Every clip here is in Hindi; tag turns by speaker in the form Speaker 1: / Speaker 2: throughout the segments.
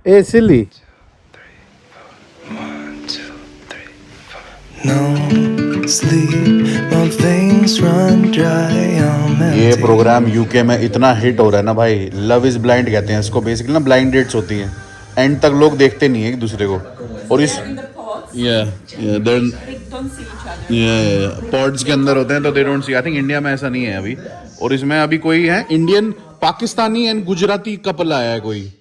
Speaker 1: ए सिल्ली, ये प्रोग्राम यूके में इतना हिट हो रहा है ना भाई, लव इज ब्लाइंड कहते हैं इसको। बेसिकली ना ब्लाइंड डेट्स होती हैं, एंड तक लोग देखते नहीं है एक दूसरे को। और इस पॉड्स के अंदर होते हैं तो they don't see. I think India में ऐसा नहीं है अभी। और इसमें अभी कोई है Indian, Pakistani and Gujarati couple आया है कोई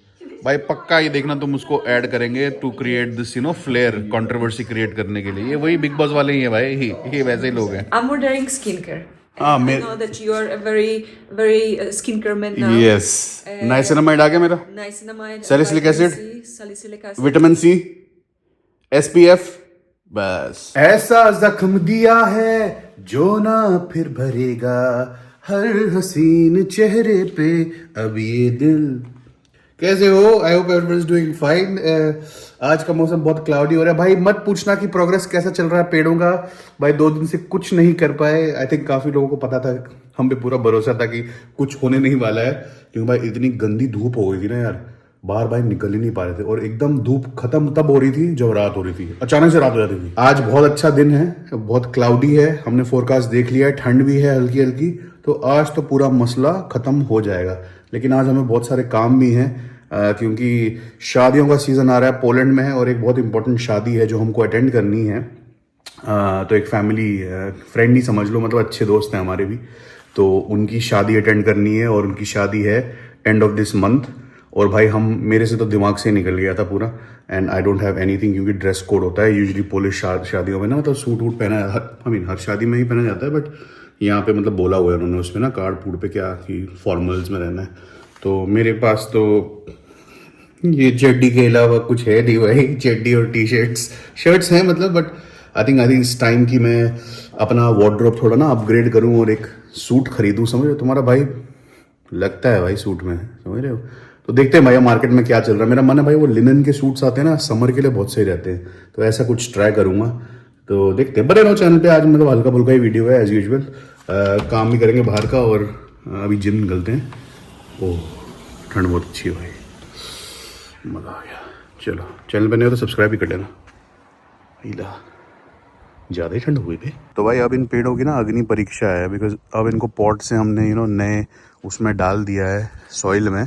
Speaker 1: भाई, पक्का ये देखना तुम उसको ऐड करेंगे to create this you know flair, controversy create करने के लिए। ये वही बिग बॉस वाले ही है भाई, ये वैसे ही लोग हैं।
Speaker 2: I'm ordering skincare.
Speaker 1: Ah,
Speaker 2: I know that you are a very skincare man now.
Speaker 1: Yes, niacinamide आ गया मेरा,
Speaker 2: Niacinamide,
Speaker 1: Salicylic acid,
Speaker 2: vitamin C, salicylic acid.
Speaker 1: Vitamin C, SPF, बस। ऐसा जख्म दिया है जो ना फिर भरेगा, हर हसीन चेहरे पे अब ये दिल। कैसे हो? I hope everyone is doing fine. आज का मौसम बहुत क्लाउडी हो रहा है भाई। मत पूछना कि प्रोग्रेस कैसा चल रहा है पेड़ों का भाई, 2 दिन से कुछ नहीं कर पाए। आई थिंक काफी लोगों को पता था, हम पे पूरा भरोसा था कि कुछ होने नहीं वाला है, क्योंकि भाई इतनी गंदी धूप हो गई थी ना यार, बाहर भाई निकल ही नहीं पा रहे थे। और एकदम धूप खत्म तब हो रही थी जब रात हो रही थी, अचानक से रात हो जाती थी। आज बहुत अच्छा दिन है, बहुत क्लाउडी है, हमने फोरकास्ट देख लिया है, ठंड भी है हल्की हल्की, तो आज तो पूरा मसला खत्म हो जाएगा। लेकिन आज हमें बहुत सारे काम भी हैं, क्योंकि शादियों का सीज़न आ रहा है पोलैंड में है, और एक बहुत इंपॉर्टेंट शादी है जो हमको अटेंड करनी है। तो एक फैमिली फ्रेंड ही समझ लो, मतलब अच्छे दोस्त हैं हमारे भी, तो उनकी शादी अटेंड करनी है, और उनकी शादी है एंड ऑफ दिस मंथ। और भाई हम, मेरे से तो दिमाग से निकल गया था पूरा, and I don't have anything, क्योंकि ड्रेस कोड होता है यूजुअली पोलिश शादियों में ना, मतलब सूट वूट पहना, आई मीन हर शादी में ही पहना जाता है, बट यहाँ पे मतलब बोला हुआ है उन्होंने उसमें ना कार्ड पूड पे क्या कि फॉर्मल्स में रहना है। तो मेरे पास तो ये चड्डी के अलावा कुछ है नहीं भाई, चड्डी और शर्ट्स हैं मतलब, बट आई थिंक इस टाइम की मैं अपना वार्डरोब थोड़ा ना अपग्रेड करूँ और एक सूट खरीदूँ, समझ रहे हो? तुम्हारा भाई लगता है भाई सूट में, समझ रहे हो? तो देखते हैं भैया मार्केट में क्या चल रहा है। मेरा मन है भाई वो लिनन के सूट्स आते हैं ना, समर के लिए बहुत सही रहते हैं, तो ऐसा कुछ ट्राई करूँगा। तो देखते हैं, बने रहो चैनल पे। आज मतलब हल्का फुल्का ही वीडियो है एज यूजुअल, काम भी करेंगे बाहर का, और अभी जिम निकलते हैं। ओह ठंड बहुत अच्छी है भाई, मज़ा आ गया। चलो चैनल पे नहीं हो तो सब्सक्राइब भी कर लेना। हीला ज़्यादा ही ठंड हुई थी। तो भाई अब इन पेड़ों की ना अग्नि परीक्षा है, बिकॉज अब इनको पॉट से हमने नए उसमें डाल दिया है सॉइल में,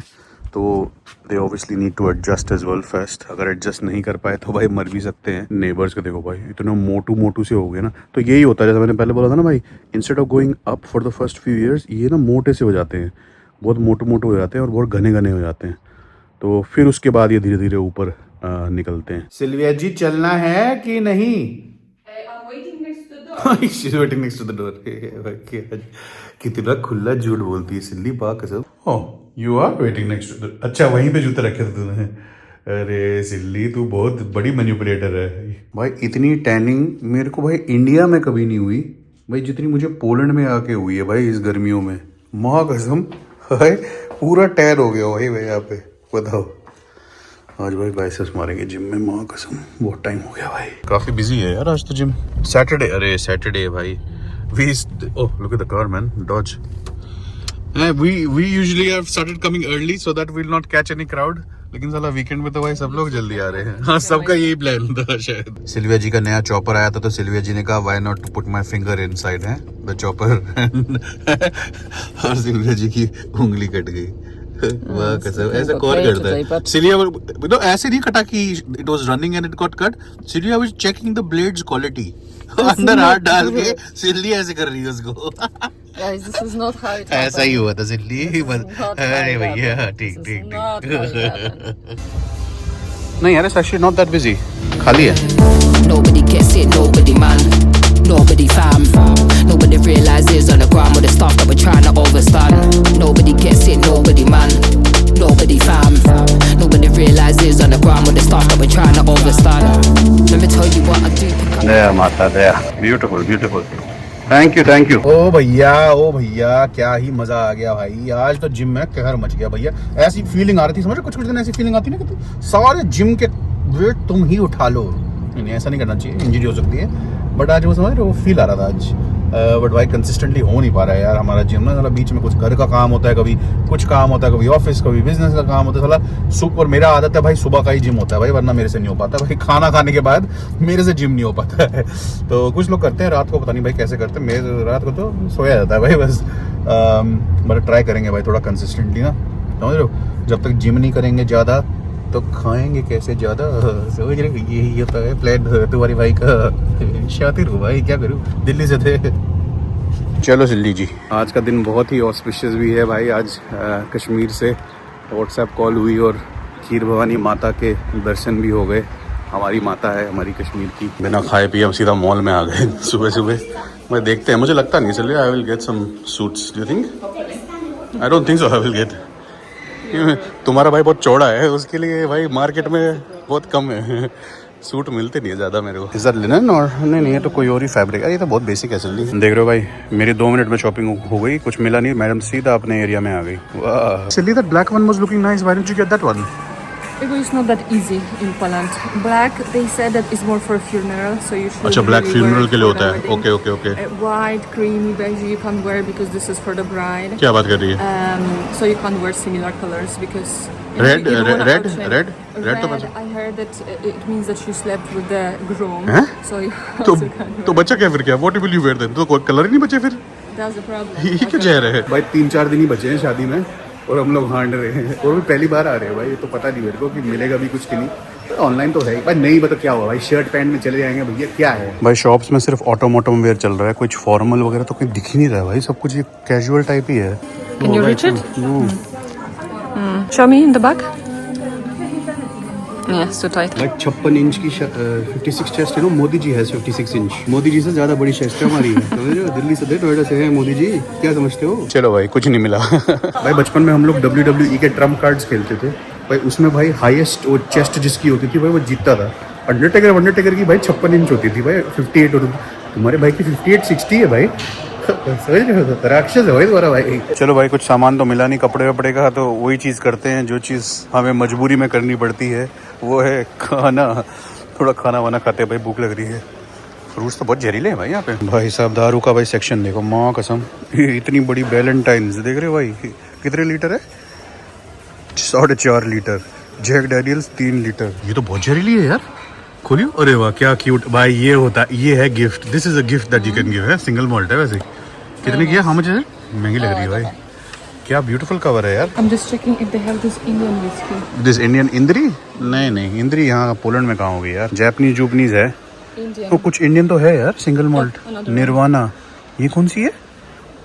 Speaker 1: तो they obviously need to adjust as well first. अगर एडजस्ट नहीं कर पाए तो भाई मर भी सकते हैं। नेबर्स को देखो भाई इतने मोटू से हो गए ना, तो यही होता है जैसे मैंने पहले बोला था ना भाई, instead of going up for the first few years, ये ना मोटे से हो जाते हैं, बहुत मोटू हो जाते हैं और बहुत घने हो जाते हैं, तो फिर उसके बाद ये धीरे धीरे ऊपर निकलते हैं। सिल्विया जी चलना है कि नहीं? She's waiting next to the door. कितना खुला झूठ बोलती है सिल्ली, पा कसम। Oh, you are waiting next to the... अच्छा वहीं पे जूते रखे थे तूने? अरे सिल्ली तू बहुत बड़ी मैनिपुलेटर है भाई। इतनी टैनिंग मेरे को भाई इंडिया में कभी नहीं हुई भाई, जितनी मुझे पोलैंड में आके हुई है भाई इस गर्मियों में, माँ कसम भाई पूरा टैन हो गया भाई यहाँ पे। बताओ, आज भाई बाइसेप्स मारेंगे जिम में, माँ कसम बहुत टाइम हो गया भाई। काफी बिजी है यार आज तो जिम, सैटरडे, अरे सैटरडे भाई। We oh look at the car man, Dodge. we usually have started coming early so that we'll not catch any crowd, लेकिन साला वीकेंड में तो भाई सब लोग जल्दी आ रहे हैं। हाँ सबका यही प्लान था शायद। सिल्विया जी का नया चॉपर आया था, तो सिल्विया जी ने कहा why not to put my finger inside है द चॉपर, और सिल्विया जी की उंगली कट गई। वाह कसम, ऐसा कौन करता है? सिल्विया ऐसे नहीं कटा कि it was running and it got cut. Sylvia was checking the blades quality, अंदर हाथ डाल के सिल्ली ऐसे कर रही है उसको।
Speaker 2: Guys, this is not how it happened.
Speaker 1: ऐसा ही हुआ था सिल्ली, अरे भैया ठीक ठीक। नहीं यार, it's actually not that busy, खाली है।
Speaker 3: Nobody gets it, nobody man, nobody fam. Nobody realizes on the ground with the stuff that we're trying to overstand. Nobody gets it, nobody man, nobody fam. Nobody realizes on the ground with the stuff that we're trying to overstand. Let me tell you what I do.
Speaker 1: दया माता दया, ब्यूटीफुल ब्यूटीफुल, थैंक यू। ओ भैया क्या ही मजा आ गया भाई, आज तो जिम में कहर मच गया भैया। ऐसी फीलिंग आ रही थी, समझ कुछ दिन ऐसी फीलिंग आती ना कि सारे जिम के वेट तुम ही उठा लो। नहीं ऐसा नहीं करना चाहिए, इंजरी हो सकती है, बट आज वो समझ रहे वो फील आ रहा था आज बट भाई कंसिस्टेंटली हो नहीं पा रहा है यार हमारा जिम ना। साला बीच में कुछ घर का काम होता है, कभी कुछ काम होता है, कभी ऑफिस, कभी बिजनेस का काम होता है। साला सुपर मेरा आदत है भाई सुबह का ही जिम होता है भाई, वरना मेरे से नहीं हो पाता भाई। खाना खाने के बाद मेरे से जिम नहीं हो पाता है। तो कुछ लोग करते हैं रात को, पता नहीं भाई कैसे करते हैं। मेरे रात को तो सोया जाता है भाई बस। बट ट्राई करेंगे भाई थोड़ा कंसिस्टेंटली ना, समझ लो। जब तक जिम नहीं करेंगे ज़्यादा तो खाएंगे कैसे ज़्यादा, समझ रहे। यही होता है प्लान तुम्हारी भाई का। शातिर हो भाई, क्या करूँ, दिल्ली से थे। चलो सिल्ली जी, आज का दिन बहुत ही ऑस्पिशियस भी है भाई। आज कश्मीर से व्हाट्सएप कॉल हुई और खीर भवानी माता के दर्शन भी हो गए। हमारी माता है हमारी कश्मीर की। बिना खाए पिए हम सीधा मॉल में आ गए सुबह सुबह। मैं देखते हैं, मुझे लगता नहीं चलिए I will get some suits. Do you think? I don't think so I will get. तुम्हारा भाई बहुत चौड़ा है, उसके लिए भाई मार्केट में बहुत कम है सूट मिलते नहीं है ज़्यादा मेरे को। इस लिनन और नहीं है तो कोई और ही फैब्रिक है। ये तो बहुत बेसिक है चलिए। देख रहे हो भाई मेरी 2 मिनट में शॉपिंग हो गई, कुछ मिला नहीं, मैडम सीधा अपने एरिया में आ गई। वाह silly, that black one was looking nice, why didn't you get that one?
Speaker 2: Because it's not that easy in Poland. Black, they said that is more for funeral, so you should.
Speaker 1: अच्छा ब्लैक
Speaker 2: really
Speaker 1: फ्यूनरल
Speaker 2: wear
Speaker 1: के लिए
Speaker 2: for the
Speaker 1: होता है।
Speaker 2: wedding.
Speaker 1: Okay okay okay.
Speaker 2: White, creamy, beige you can't wear because this is for the bride.
Speaker 1: क्या बात कर रही है?
Speaker 2: So you can't wear similar colors because.
Speaker 1: Red,
Speaker 2: you don't wanna
Speaker 1: red,
Speaker 2: outshine.
Speaker 1: red, red तो
Speaker 2: I heard that it means that she slept with the groom.
Speaker 1: हैं?
Speaker 2: So you
Speaker 1: तो
Speaker 2: also can't
Speaker 1: तो
Speaker 2: wear.
Speaker 1: बच्चा क्या फिर क्या? What will you wear then? तो कोई कलर ही नहीं बचे फिर?
Speaker 2: That's the problem.
Speaker 1: ये क्या कह रहे हैं भाई? 3-4 दिन ही बचे हैं शादी में और हम लोग हांड रहे हैं। और भी पहली बार आ रहे हैं भाई, ये तो पता नहीं मेरे को कि मिलेगा भी कुछ कि नहीं। ऑनलाइन तो है भाई, नहीं पता क्या हुआ भाई। शर्ट पैंट में चले जाएंगे भैया, क्या है भाई। शॉप्स में सिर्फ ऑटोमोटम वेयर चल रहा है, कुछ फॉर्मल वगैरह तो कहीं दिख ही नहीं रहा है भाई। सब कुछ ये कैजुअल टाइप ही है।
Speaker 2: Can you reach it? Show me in the back. Yes, too tight.
Speaker 1: Like 56 inch की 56 चेस्ट है ना। मोदी जी है 56 इंच। मोदी जी से ज्यादा बड़ी चेस्ट है हमारी। समझ रहे हो, दिल्ली से नोएडा से है मोदी जी, क्या समझते हो? चलो भाई कुछ नहीं मिला भाई बचपन में हम लोग WWE के ट्रम्प कार्ड्स खेलते थे भाई, उसमें भाई हाईएस्ट वो चेस्ट जिसकी होती थी भाई वो जीतता था। अंडरटेकर की भाई 56 इंच होती थी भाई, 58 होती थी। तुम्हारे भाई की 58-60 है भाई। समझ रहे हो, राक्षस है भाई तुम्हारा भाई। चलो भाई कुछ सामान तो मिला नहीं कपड़े वपड़े का, तो वही चीज़ करते हैं जो चीज़ हमें मजबूरी में करनी पड़ती है, वो है खाना। थोड़ा खाना वाना खाते हैं भाई, भूख लग रही है। फ्रूट्स तो बहुत जहरीले हैं भाई यहाँ पे। भाई साहब दारू का भाई सेक्शन देखो, माँ कसम इतनी बड़ी वैलेंटाइन्स देख रहे हो भाई, कितने लीटर है? 4.5 लीटर। Jack Daniels 3 litre. ये तो बहुत जहरीली है यार, खोलियो। अरे वाह क्या क्यूट भाई, ये होता ये है gift. This is a gift that you can give है। सिंगल मॉल्ट है वैसे। कितने की है? हाउ मच है? महंगी लग रही है भाई। क्या ब्यूटीफुल कवर है यार।
Speaker 2: I'm just checking if they have this Indian whiskey.
Speaker 1: This Indian इंद्री? नहीं इंद्री यहाँ पोलैंड में कहाँ होगी यार। जापानीज जूपनीज है।
Speaker 2: Indian.
Speaker 1: तो कुछ इंडियन तो है यार। Single malt Nirvana. ये कौन सी है?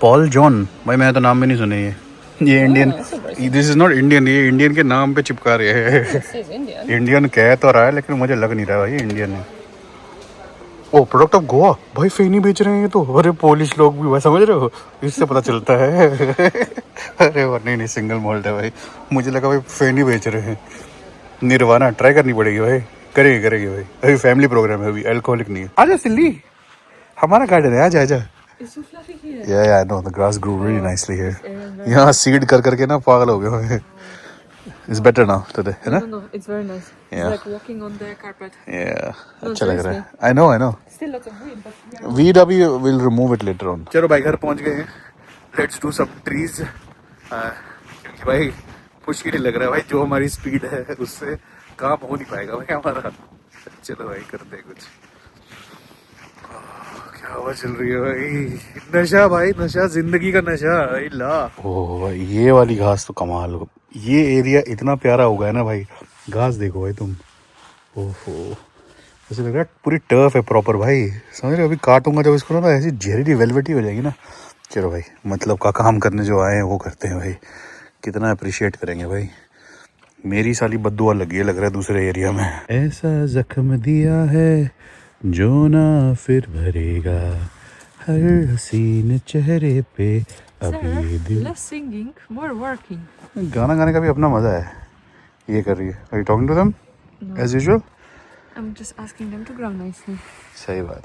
Speaker 1: Paul John. भाई मैंने तो नाम भी नहीं सुने ये Indian. This is not Indian, ये इंडियन के नाम पे चिपका रहे हैं। इंडियन कह तो रहा है लेकिन मुझे लग नहीं रहा भाई इंडियन है। ओ प्रोडक्ट ऑफ गोवा भाई, फेनी बेच रहे हैं ये तो। अरे पोलिश लोग भी भाई, समझ रहे हो, इससे पता चलता है। अरे वाह, नहीं सिंगल मॉल्ट है भाई। मुझे लगा भाई फेनी बेच रहे हैं। निर्वाणा ट्राई करनी पड़ेगी भाई। करेगी भाई, अभी फैमिली प्रोग्राम है, अभी अल्कोहलिक नहीं है। आजा सिल्ली, हमारा गार्डन है, आजा।
Speaker 2: It's so fluffy here.
Speaker 1: Yeah, I know. The grass grew really nicely here. यहाँ सीड करके ना पागल हो गए। It's better now today, है ना?
Speaker 2: No, it's very nice.
Speaker 1: Yeah.
Speaker 2: It's like walking on the carpet.
Speaker 1: Yeah,
Speaker 2: No,
Speaker 1: अच्छा लग रहा है।
Speaker 2: seriously.
Speaker 1: I know.
Speaker 2: Still lots of weed, but yeah.
Speaker 1: Weed अभी will remove it later on. चलो भाई घर पहुंच गए हैं। Let's do some trees. क्योंकि भाई मुश्किल ही लग रहा है भाई, जो हमारी स्पीड है उससे काम हो नहीं पाएगा भाई हमारा। चलो भाई करते हैं कुछ। क्या हवा चल रही है भाई। नशा भाई, नशा जिंदगी का नशा। ला ओ भाई ये वाली घास तो कमाल हो। ये एरिया इतना प्यारा होगा है ना भाई। घास देखो भाई तुम, ओहो ऐसे लग रहा है पूरी टर्फ है प्रॉपर भाई। समझ रहे हो, अभी काटूंगा जब इसको ना ऐसी जहरीली वेलवेटी हो जाएगी ना। चलो भाई मतलब का काम करने जो आए हैं वो करते हैं भाई। कितना अप्रिशिएट करेंगे भाई। मेरी साली बद्दुआ लगी है लग रहा है दूसरे एरिया में। ऐसा जख्म दिया है जो ना फिर भरेगा, हर हसीन चेहरे पे अभी दिल।
Speaker 2: Less singing, more working.
Speaker 1: गाना गाने का भी अपना मजा है। ये कर रही है। Are you talking to them?
Speaker 2: No.
Speaker 1: As usual?
Speaker 2: I'm just asking them to grow nicely.
Speaker 1: सही बात।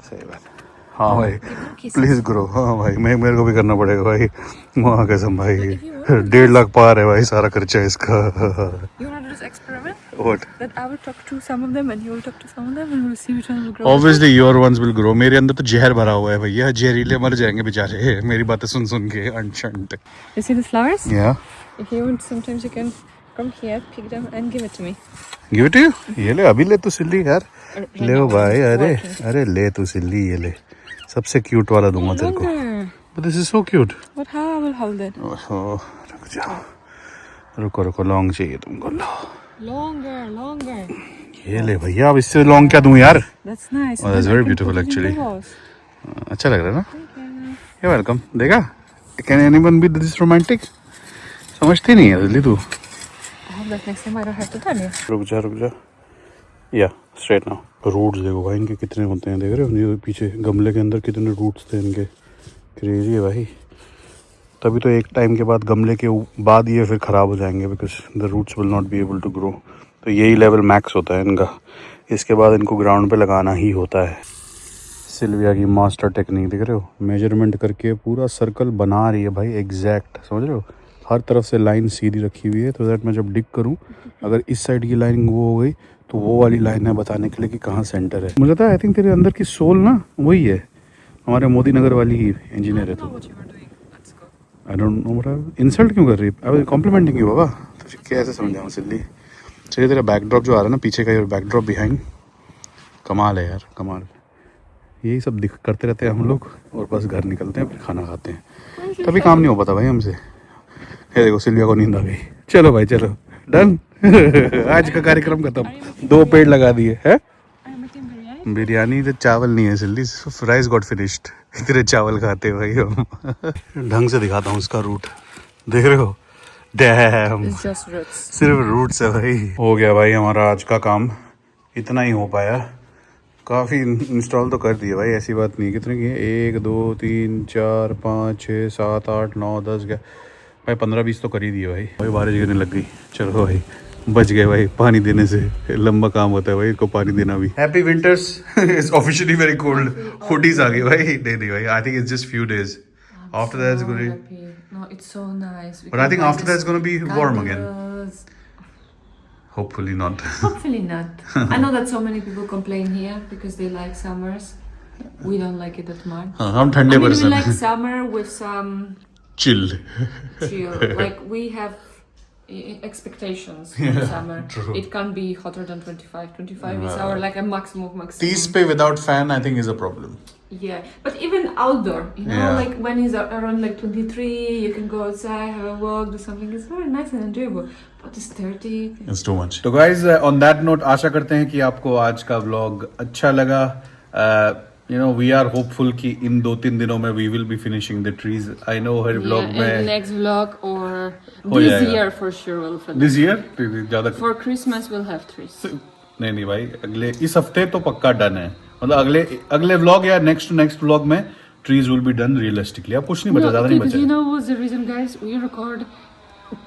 Speaker 1: हाँ भाई प्लीज ग्रो। हाँ भाई मेरे को भी करना पड़ेगा भाई। वहाँ कसम भाई 1.5 लाख पार है भाई सारा खर्चा इसका।
Speaker 2: You're not this experiment?
Speaker 1: What?
Speaker 2: That I will talk to some of them and you will talk to some of them and we'll see which one will grow.
Speaker 1: Obviously your ones will grow. मेरे अंदर तो जहर भरा हुआ है भैया, जहरीले मर जाएंगे बेचारे मेरी बातें सुन सुन के ancient.
Speaker 2: You see the flowers?
Speaker 1: Yeah.
Speaker 2: If you want, sometimes you can come here, pick them and give it to me.
Speaker 1: Give it to you? ये ले अभी ले तू सिल्ली यार.
Speaker 2: Right
Speaker 1: ले
Speaker 2: now
Speaker 1: भाई
Speaker 2: it's
Speaker 1: अरे
Speaker 2: working.
Speaker 1: अरे ले तू सिल्ली ये ले. सबसे क्यूट वाला दूंगा तेरे को.
Speaker 2: Longer.
Speaker 1: But this is so cute.
Speaker 2: But how I will hold it?
Speaker 1: ओहो रुक जाओ. रुको रुको लॉन्ग चाहिए तुमको. लो
Speaker 2: Longer.
Speaker 1: ये ले भैया, अब इससे लॉन्ग क्या दूं यार.
Speaker 2: That's nice.
Speaker 1: Oh, that's
Speaker 2: Then I
Speaker 1: very
Speaker 2: can
Speaker 1: beautiful
Speaker 2: put it in
Speaker 1: actually.
Speaker 2: the house.
Speaker 1: अच्छा लग रहा है ना. You're welcome. देखा? Can anyone be this romantic? समझती नहीं है दिल्ली तू.
Speaker 2: I hope that next time I don't have to tell you.
Speaker 1: रुक जा. या स्ट्रेट नाउ. रूट्स देखो भाई इनके कितने होते हैं, देख रहे हो ये पीछे गमले के अंदर कितने रूट्स थे इनके. क्रेजी है भाई. तभी तो एक टाइम के बाद गमले के बाद ये फिर ख़राब हो जाएंगे because the roots will not be able to grow. तो यही लेवल मैक्स होता है इनका. इसके बाद इनको ग्राउंड पे लगाना ही होता है. सिल्विया की मास्टर टेक्निक देख रहे हो, मेजरमेंट करके पूरा सर्कल बना रही है भाई एग्जैक्ट. समझ रहे हो, हर तरफ से लाइन सीधी रखी हुई है तो दैट मैं जब डिग करूँ अगर इस साइड की लाइन वो हो गई तो वो वाली लाइन है बताने के लिए कि कहाँ सेंटर है. मुझे लगता है आई थिंक तेरे अंदर की सोल ना वही है, हमारे मोदी नगर वाली ही इंजीनियर है. तो I don't know what. Insult क्यों कर रही है? आई कॉम्प्लीमेंटिंग यू बाबा. तो फिर कैसे समझाऊँ सिल्ली. चलिए तेरा बैकड्रॉप जो आ रहा है ना पीछे का, बैकड्रॉप बिहाइंड, कमाल है यार कमाल. यही सब दिख करते रहते हैं हम लोग और बस घर निकलते हैं फिर खाना खाते हैं. तभी काम नहीं हो पाता भाई हमसे. ये देखो सिल्विया को नींद आ गई. चलो भाई चलो डन. आज का कार्यक्रम खत्म. 2 पेड़ लगा दिए है. बिरयानी तो चावल नहीं है सिल्ली, राइस गॉट फिनिश्ड. इतने चावल खाते हैं भाई हम. ढंग से दिखाता हूँ इसका रूट, देख रहे हो. Dam
Speaker 2: It's just roots.
Speaker 1: सिर्फ रूट्स है भाई. हो गया भाई हमारा आज का काम, इतना ही हो पाया. काफ़ी इंस्टॉल तो कर दिए भाई, ऐसी बात नहीं. कितने किए? 1 2 3 4 5 6 7 8 9 10 11 भाई 15-20 तो कर ही दिए भाई. भाई बारिश गिरने लग गई. चलो भाई बच गए भाई. पानी देने से लंबा काम होता है भाई, इनको पानी देना भी. Happy winters. It's officially very cold. Hoodies आ गई भाई. नहीं भाई, I think it's just few days. After that it's gonna be,
Speaker 2: No, it's so nice.
Speaker 1: but I think after that it's gonna be warm again. Hopefully not.
Speaker 2: Hopefully not. I know that so many people complain here because they like summers. We don't like it that much.
Speaker 1: हम ठंडे
Speaker 2: We
Speaker 1: person.
Speaker 2: like summer with some
Speaker 1: Chill.
Speaker 2: chill. Like we have expectations in summer.
Speaker 1: true.
Speaker 2: It can't be hotter than 25. 25 is our like a maximum.
Speaker 1: 30 पे without fan I think is a problem.
Speaker 2: Yeah, but even outdoor, you know,
Speaker 1: Yeah.
Speaker 2: like when it's around like 23, you can go outside, have a walk, do something. It's very nice and enjoyable. But it's 30.
Speaker 1: It's too much. तो guys on that note आशा करते हैं कि आपको आज का vlog अच्छा लगा. You know we are hopeful कि इन 2-3 दिनों में we will be finishing the trees. I know her vlog
Speaker 2: And
Speaker 1: में
Speaker 2: next vlog or
Speaker 1: Oh,
Speaker 2: this
Speaker 1: yeah, yeah.
Speaker 2: year for sure we'll finish.
Speaker 1: this year ज़्यादा
Speaker 2: For Christmas we'll have trees.
Speaker 1: नहीं भाई अगले इस हफ्ते तो पक्का डन है. मतलब अगले व्लॉग या नेक्स्ट व्लॉग में trees will be done realistically. अब कुछ नहीं बचा, ज्यादा नहीं
Speaker 2: because
Speaker 1: बचा.
Speaker 2: you know what's the reason, guys? We record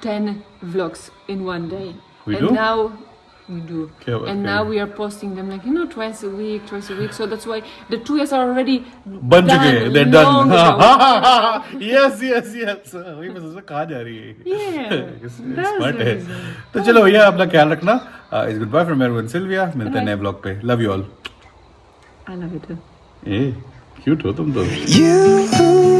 Speaker 2: 10 vlogs in one day.
Speaker 1: We
Speaker 2: and
Speaker 1: do?
Speaker 2: Now we do.
Speaker 1: Okay,
Speaker 2: And
Speaker 1: okay.
Speaker 2: now we are posting them like, you know, twice a week. So that's why the trees are already
Speaker 1: बन चुके हैं. They're done.
Speaker 2: long ago.
Speaker 1: yes. वही मैं सोचा कहाँ जा रही है.
Speaker 2: Yeah. That's
Speaker 1: स्मार्ट
Speaker 2: the
Speaker 1: है.
Speaker 2: reason.
Speaker 1: तो चलो भैया अपना ख्याल रखना. It's good bye from everyone. Sylvia मिलते हैं नए व्लॉग पे. Love you all.
Speaker 2: I love it too.
Speaker 1: ए क्यूट हो तुम तो.
Speaker 4: You